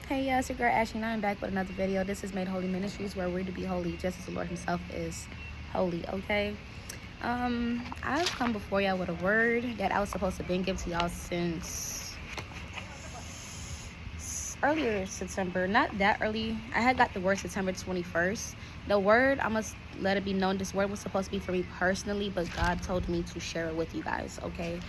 Hey, it's your girl Ashley, and I'm back with another video. This is Made Holy Ministries, where we're to be holy just as the Lord Himself is holy, okay? I've come before y'all with a word that I was supposed to have been given to y'all since earlier September. Not that early. I had got the word September 21st. The word, I must let it be known, this word was supposed to be for me personally, but God told me to share it with you guys, okay?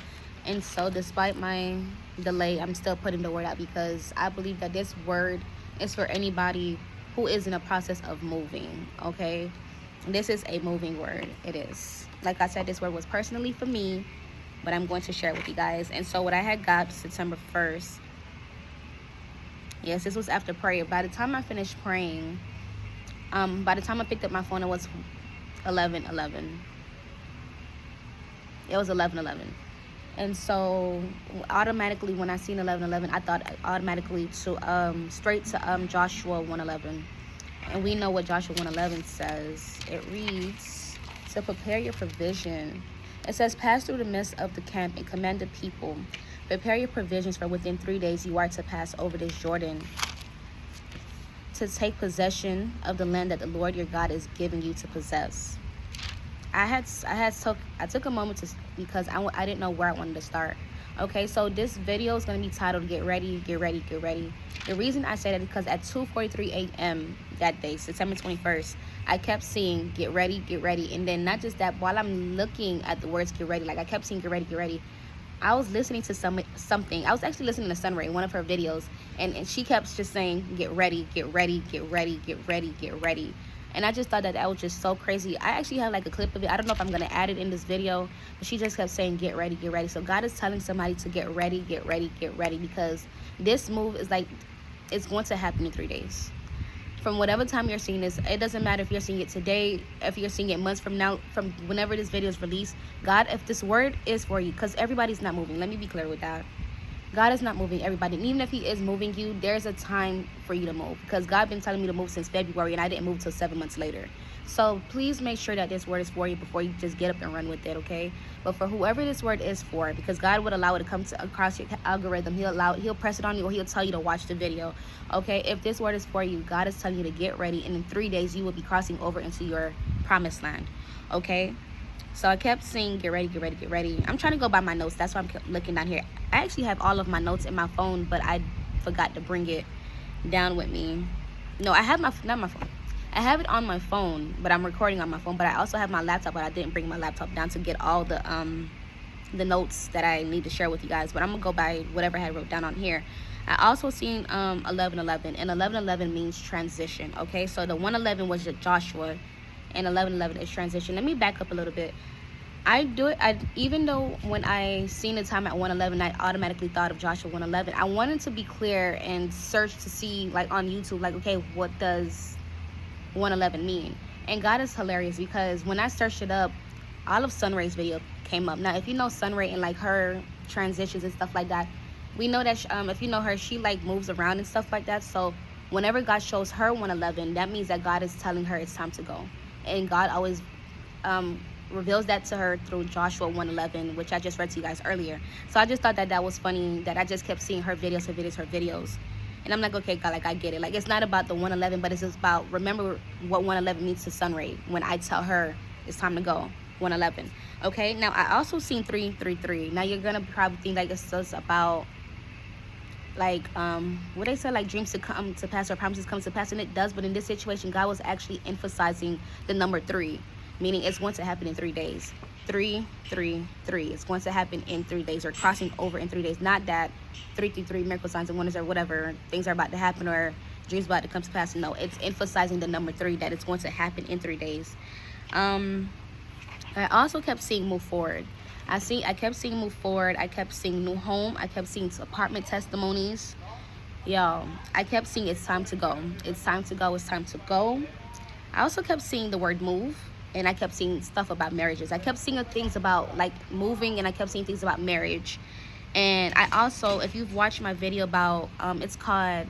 And so despite my delay, I'm still putting the word out because I believe that this word is for anybody who is in a process of moving, okay? This is a moving word. It is. Like I said, this word was personally for me, but I'm going to share it with you guys. And so what I had got September 1st, yes, this was after prayer. By the time I finished praying, by the time I picked up my phone, it was 11:11. It was 11:11. And so automatically when I seen 11:11, I thought automatically to straight to Joshua 1:11. And we know what Joshua 1:11 says. It reads, to prepare your provision. It says, pass through the midst of the camp and command the people, prepare your provisions, for within 3 days you are to pass over this Jordan to take possession of the land that the Lord your God is giving you to possess. I took a moment to, because I didn't know where I wanted to start. Okay, so this video is going to be titled Get Ready, Get Ready, Get Ready. The reason I say that is because at 2:43 a.m. that day, September 21st, I kept seeing get ready, and then not just that, while I'm looking at the words get ready, like I kept seeing get ready, get ready, I was listening to something. I was actually listening to Sunray, one of her videos, and she kept just saying get ready, get ready, get ready, get ready, get ready. And I just thought that was just so crazy. I actually have like a clip of it. I don't know if I'm going to add it in this video, but she just kept saying get ready, get ready. So God is telling somebody to get ready, get ready, get ready, because this move is like, it's going to happen in 3 days. From whatever time you're seeing this, it doesn't matter if you're seeing it today, if you're seeing it months from now, from whenever this video is released. God, if this word is for you, because everybody's not moving. Let me be clear with that. God is not moving everybody. And even if He is moving you, there's a time for you to move. Because God been telling me to move since February, and I didn't move till 7 months later. So please make sure that this word is for you before you just get up and run with it, okay? But for whoever this word is for, because God would allow it to come across your algorithm, He'll press it on you, or He'll tell you to watch the video, okay? If this word is for you, God is telling you to get ready, and in 3 days you will be crossing over into your promised land, okay? So I kept saying, get ready, get ready, get ready. I'm trying to go by my notes. That's why I'm looking down here. I actually have all of my notes in my phone, but I forgot to bring it down with me. No, I have not my phone. I have it on my phone, but I'm recording on my phone. But I also have my laptop, but I didn't bring my laptop down to get all the notes that I need to share with you guys. But I'm going to go by whatever I had wrote down on here. I also seen 11:11, and 11:11 means transition, okay? So the 1:11 was Joshua, and 11:11 is transition. Let me back up a little bit. Even though when I seen the time at 1:11, I automatically thought of Joshua 1:11. I wanted to be clear and search to see, like on YouTube, like, okay, what does 1:11 mean? And God is hilarious, because when I searched it up, all of Sunray's video came up. Now, if you know Sunray and like her transitions and stuff like that, we know that if you know her, she like moves around and stuff like that. So whenever God shows her 1:11, that means that God is telling her it's time to go. And God always reveals that to her through Joshua 1:11, which I just read to you guys earlier. So I just thought that was funny, that I just kept seeing her videos. And I'm like, okay, God, like I get it. Like, it's not about the 1:11, but it's just about, remember what 1:11 means to Sunray when I tell her it's time to go, 1:11. Okay, now I also seen 3:33. Now you're gonna probably think like it's just about like what they say, like dreams to come to pass or promises come to pass, and it does. But in this situation, God was actually emphasizing the number 3, meaning it's going to happen in 3 days. 3:33. It's going to happen in 3 days, or crossing over in 3 days. Not that 3:33 miracle signs and wonders or whatever things are about to happen or dreams about to come to pass. No, it's emphasizing the number 3, that it's going to happen in 3 days. I also kept seeing move forward. I kept seeing move forward. I kept seeing new home. I kept seeing apartment testimonies. Y'all, I kept seeing it's time to go. It's time to go. It's time to go. I also kept seeing the word move, and I kept seeing stuff about marriages. I kept seeing things about like moving, and I kept seeing things about marriage. And I also, if you've watched my video about, it's called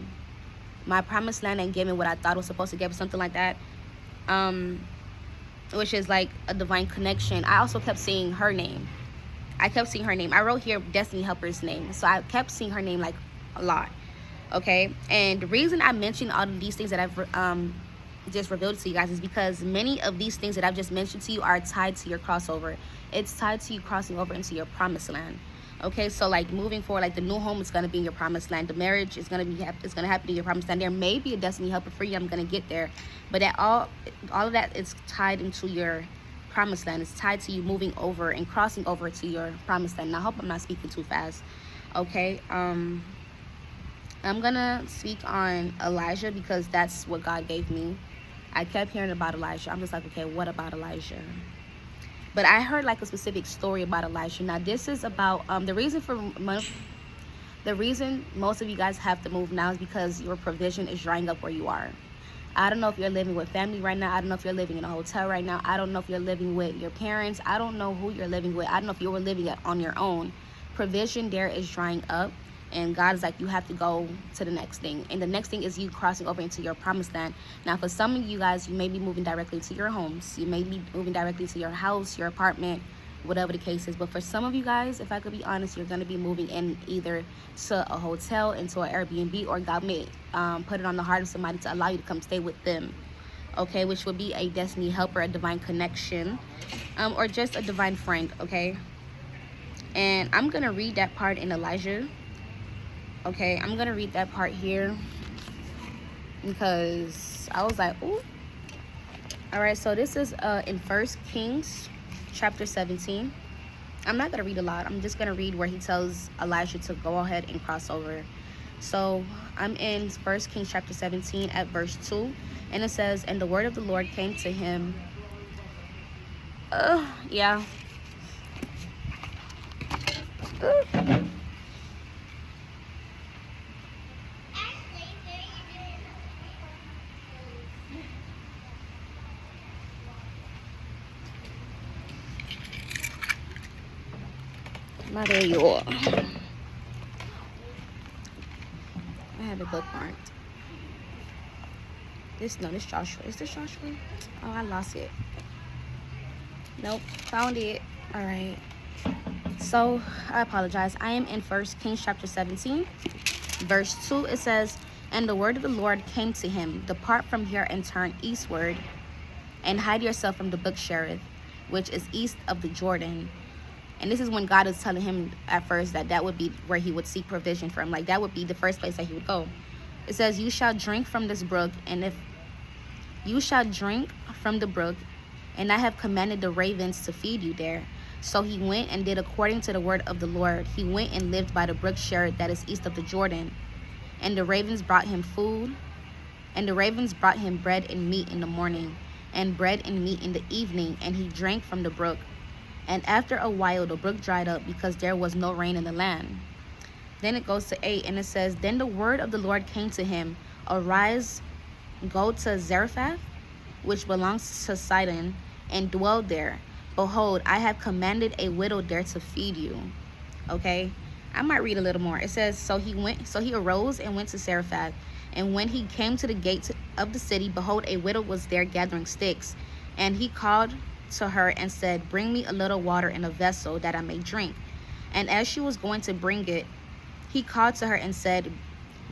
My Promised Land Ain't Giving What I Thought It Was Supposed to give, something like that. Which is like a divine connection. I also kept seeing her name. I wrote here Destiny Helper's name. So I kept seeing her name like a lot. Okay, and the reason I mentioned all of these things that I've just revealed to you guys is because many of these things that I've just mentioned to you are tied to your crossover. It's tied to you crossing over into your promised land. Okay, so like moving forward, like the new home is gonna be in your promised land. The marriage is gonna it's gonna happen in your promised land. There may be a destiny helper for you. I'm gonna get there, but that all of that is tied into your promised land. It's tied to you moving over and crossing over to your promised land. And I hope I'm not speaking too fast. Okay, I'm gonna speak on Elijah because that's what God gave me. I kept hearing about Elijah. I'm just like, okay, what about Elijah? But I heard like a specific story about Elijah. Now this is about the reason most of you guys have to move now is because your provision is drying up where you are. I don't know if you're living with family right now. I don't know if you're living in a hotel right now. I don't know if you're living with your parents. I don't know who you're living with. I don't know if you were living on your own. Provision there is drying up. And God is like, you have to go to the next thing. And the next thing is you crossing over into your promised land. Now, for some of you guys, you may be moving directly to your homes. You may be moving directly to your house, your apartment, whatever the case is. But for some of you guys, if I could be honest, you're going to be moving in either to a hotel, into an Airbnb, or God may put it on the heart of somebody to allow you to come stay with them. Okay, which would be a destiny helper, a divine connection, or just a divine friend. Okay, and I'm going to read that part in Elijah. Okay, I'm gonna read that part here because I was like, ooh. All right, so this is in 1 Kings chapter 17. I'm not gonna read a lot. I'm just gonna read where he tells Elijah to go ahead and cross over. So I'm in 1 Kings chapter 17 at verse 2, and it says, and the word of the Lord came to him. Yeah. There you are. I have it bookmarked. This Joshua. Is this Joshua? Oh, I lost it. Nope, found it. All right. So I apologize. I am in 1 Kings chapter 17, verse 2. It says, and the word of the Lord came to him, depart from here and turn eastward, and hide yourself from the brook Cherith, which is east of the Jordan. And this is when God is telling him at first that would be where he would seek provision from. Like that would be the first place that he would go. It says, you shall drink from this brook, and if you shall drink from the brook, and I have commanded the ravens to feed you there. So he went and did according to the word of the Lord. He went and lived by the brook Cherith that is east of the Jordan. And the ravens brought him food, and the ravens brought him bread and meat in the morning, and bread and meat in the evening, and he drank from the brook. And after a while, the brook dried up because there was no rain in the land. Then it goes to 8, and it says, then the word of the Lord came to him, arise, go to Zarephath, which belongs to Sidon, and dwell there. Behold, I have commanded a widow there to feed you. Okay, I might read a little more. It says, so he arose and went to Zarephath. And when he came to the gate of the city, behold, a widow was there gathering sticks. And he called to her and said, bring me a little water in a vessel that I may drink. And as she was going to bring it, he called to her and said,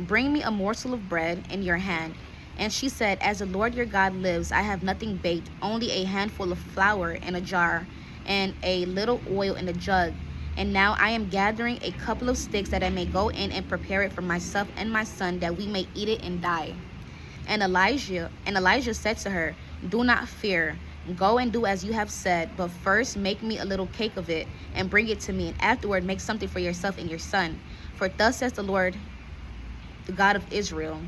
bring me a morsel of bread in your hand. And she said, as the Lord your God lives, I have nothing baked, only a handful of flour in a jar and a little oil in a jug. And now I am gathering a couple of sticks that I may go in and prepare it for myself and my son, that we may eat it and die. And Elijah said to her, do not fear. Go and do as you have said, but first make me a little cake of it and bring it to me, and afterward make something for yourself and your son. For thus says the Lord, the God of Israel,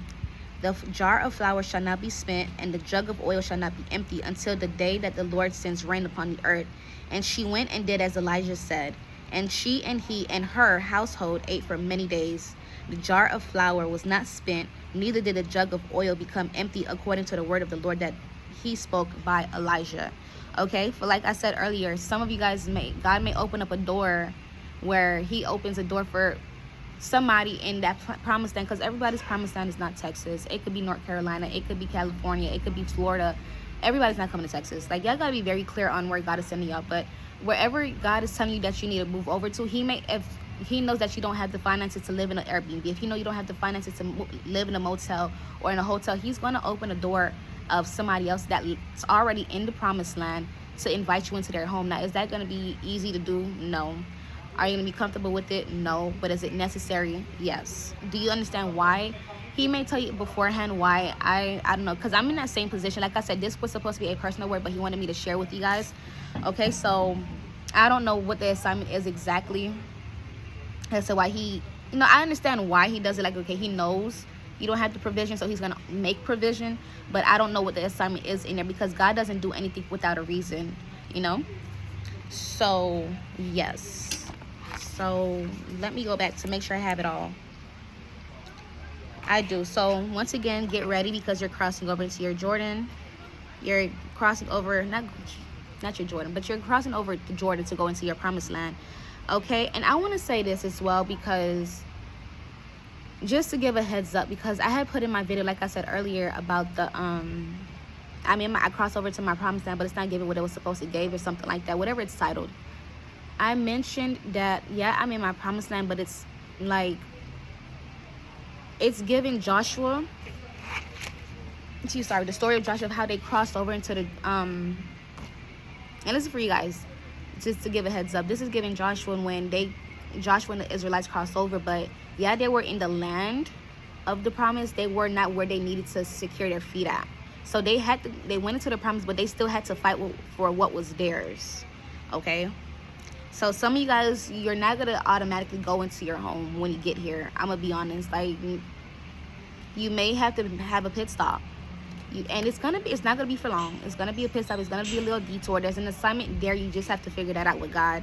the jar of flour shall not be spent, and the jug of oil shall not be empty, until the day that the Lord sends rain upon the earth. And she went and did as Elijah said. And she and he and her household ate for many days. The jar of flour was not spent, neither did the jug of oil become empty, according to the word of the Lord that he spoke by Elijah. Okay, for like I said earlier, some of you guys God may open up a door where he opens a door for somebody in that promised land, because everybody's promised land is not Texas. It could be North Carolina, it could be California, it could be Florida. Everybody's not coming to Texas. Like, y'all gotta be very clear on where God is sending y'all. But wherever God is telling you that you need to move over to, he may, if he knows that you don't have the finances to live in an Airbnb. If you know you don't have the finances to live in a motel or in a hotel, he's going to open a door of somebody else that's already in the promised land to invite you into their home. Now, is that going to be easy to do? No. Are you going to be comfortable with it? No. But is it necessary? Yes. Do you understand why? He may tell you beforehand why. I don't know, because I'm in that same position. Like I said, this was supposed to be a personal word, but he wanted me to share with you guys. Okay, so I don't know what the assignment is exactly as to why he, I understand why he does it. Like, okay, he knows you don't have the provision, so he's going to make provision. But I don't know what the assignment is in there, because God doesn't do anything without a reason, So, yes. So, let me go back to make sure I have it all. I do. So, once again, get ready, because you're crossing over into your Jordan. You're crossing over, not your Jordan, but you're crossing over the Jordan to go into your promised land. Okay? And I want to say this as well, because just to give a heads up, because I had put in my video, like I said earlier, about the I crossed over to my promised land, but it's not giving what it was supposed to give, or something like that, whatever it's titled. I mentioned that, yeah, I'm in my promised land, but it's like, it's giving Joshua, the story of Joshua, of how they crossed over into the and this is for you guys, just to give a heads up. This is giving Joshua when Joshua and the Israelites crossed over, but yeah, they were in the land of the promise. They were not where they needed to secure their feet at. So they went into the promise, but they still had to fight for what was theirs. Okay? So some of you guys, you're not going to automatically go into your home when you get here. I'm going to be honest. Like, you may have to have a pit stop. And it's not going to be for long. It's going to be a pit stop. It's going to be a little detour. There's an assignment there. You just have to figure that out with God.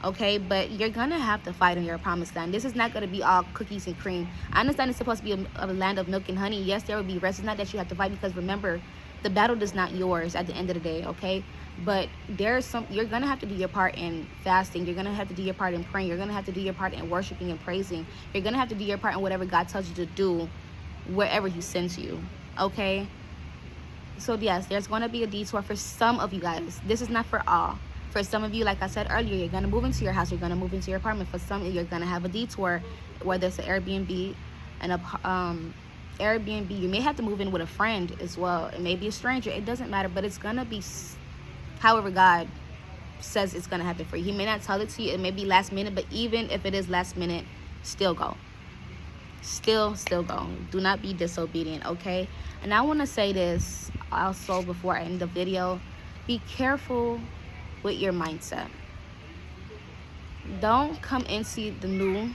Okay, but you're gonna have to fight in your promised land. This is not gonna be all cookies and cream. I understand it's supposed to be a land of milk and honey. Yes, there will be rest. It's not that you have to fight, because remember, the battle is not yours at the end of the day. Okay, but you're gonna have to do your part in fasting. You're gonna have to do your part in praying. You're gonna have to do your part in worshiping and praising. You're gonna have to do your part in whatever God tells you to do, wherever He sends you. Okay, so yes, there's gonna be a detour for some of you guys. This is not for all. For some of you, like I said earlier, you're going to move into your house. You're going to move into your apartment. For some, you're going to have a detour, whether it's an Airbnb, Airbnb. You may have to move in with a friend as well. It may be a stranger. It doesn't matter, but it's going to be however God says it's going to happen for you. He may not tell it to you. It may be last minute, but even if it is last minute, still go. Still go. Do not be disobedient, okay? And I want to say this also before I end the video. Be careful with your mindset. Don't come into the new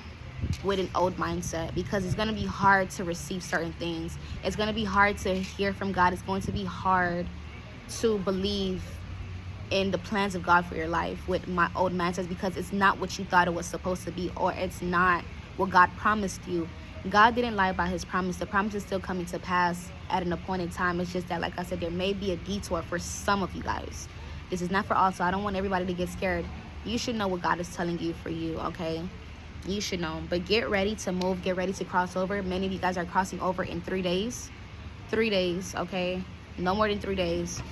with an old mindset, because it's going to be hard to receive certain things. It's going to be hard to hear from God. It's going to be hard to believe in the plans of God for your life with my old mindset, because it's not what you thought it was supposed to be, or it's not what God promised you. God didn't lie about His promise. The promise is still coming to pass at an appointed time. It's just that, like I said, there may be a detour for some of you guys. This is not for all, so I don't want everybody to get scared. You should know what God is telling you for you, okay? You should know. But get ready to move. Get ready to cross over. Many of you guys are crossing over in 3 days. 3 days, okay? No more than 3 days.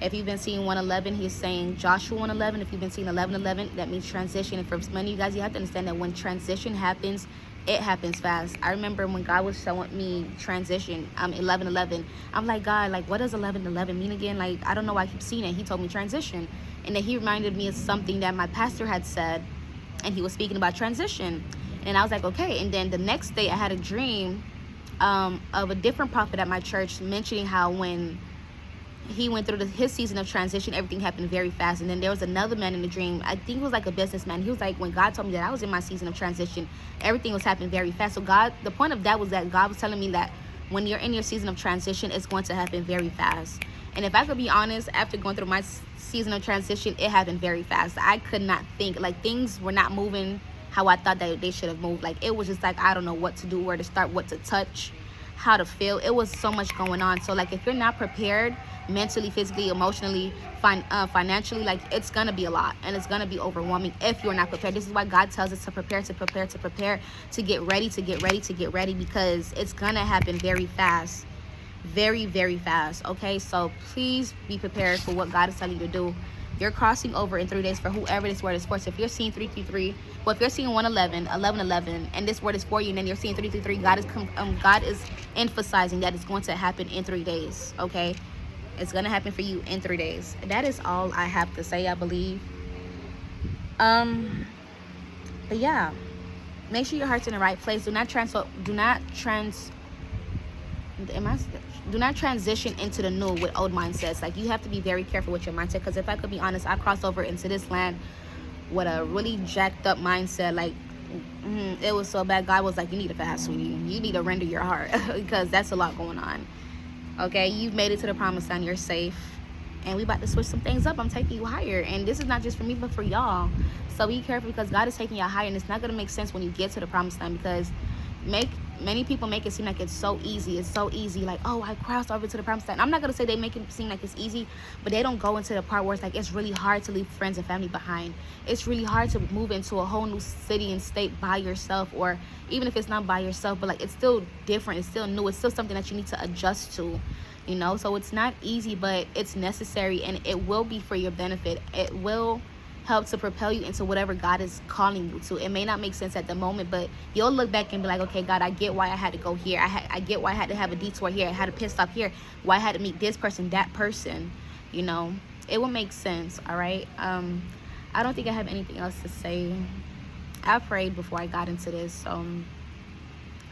If you've been seeing 111, he's saying Joshua 111. If you've been seeing 1111, that means transition. And for many of you guys, you have to understand that when transition happens, it happens fast. I remember when God was showing me transition, 1111. I'm like, God, like, what does 1111 mean again? Like, I don't know why I keep seeing it. He told me transition. And then he reminded me of something that my pastor had said, and he was speaking about transition. And I was like, okay. And then the next day I had a dream of a different prophet at my church mentioning how when he went through his season of transition, everything happened very fast. And then there was another man in the dream, I think it was like a businessman. He was like, when God told me that I was in my season of transition, everything was happening very fast. So God, the point of that was that God was telling me that when you're in your season of transition, it's going to happen very fast. And if I could be honest, after going through my season of transition, it happened very fast. I could not think, like, things were not moving how I thought that they should have moved. Like, it was just like, I don't know what to do, where to start, what to touch, how to feel. It was so much going on. So like, if you're not prepared mentally, physically, emotionally, financially, like, it's gonna be a lot, and it's gonna be overwhelming if you're not prepared. This is why God tells us to prepare, to get ready, because it's gonna happen very fast, very, very fast. Okay, so please be prepared for what God is telling you to do. You're crossing over in 3 days for whoever this word is for. So if you're seeing 333, well, if you're seeing 111, 1111, and this word is for you, and then you're seeing 333, God is emphasizing that it's going to happen in 3 days. Okay, it's going to happen for you in 3 days. That is all I have to say, I believe. But yeah, make sure your heart's in the right place. Do not transition into the new with old mindsets. Like, you have to be very careful with your mindset, because if I could be honest, I crossed over into this land with a really jacked up mindset. Like, it was so bad. God was like, you need to fast, sweetie. You need to render your heart because that's a lot going on. Okay, you've made it to the promised land. You're safe, and we about to switch some things up. I'm taking you higher, and this is not just for me but for y'all. So be careful, because God is taking you higher, and it's not going to make sense when you get to the promised land, because many people make it seem like it's so easy. It's so easy, like, oh, I crossed over to the promised land. I'm not going to say they make it seem like it's easy, but they don't go into the part where it's like, it's really hard to leave friends and family behind. It's really hard to move into a whole new city and state by yourself, or even if it's not by yourself, but like, it's still different, it's still new, it's still something that you need to adjust to, you know. So it's not easy, but it's necessary, and it will be for your benefit. It will help to propel you into whatever God is calling you to. It may not make sense at the moment, but you'll look back and be like, okay, God, I get why I had to go here. I get why I had to have a detour here. I had a pit stop here. Why I had to meet this person, that person. You know, it will make sense. All right. I don't think I have anything else to say. I prayed before I got into this, so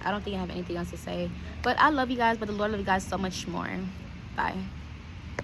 I don't think I have anything else to say. But I love you guys, but the Lord loves you guys so much more. Bye.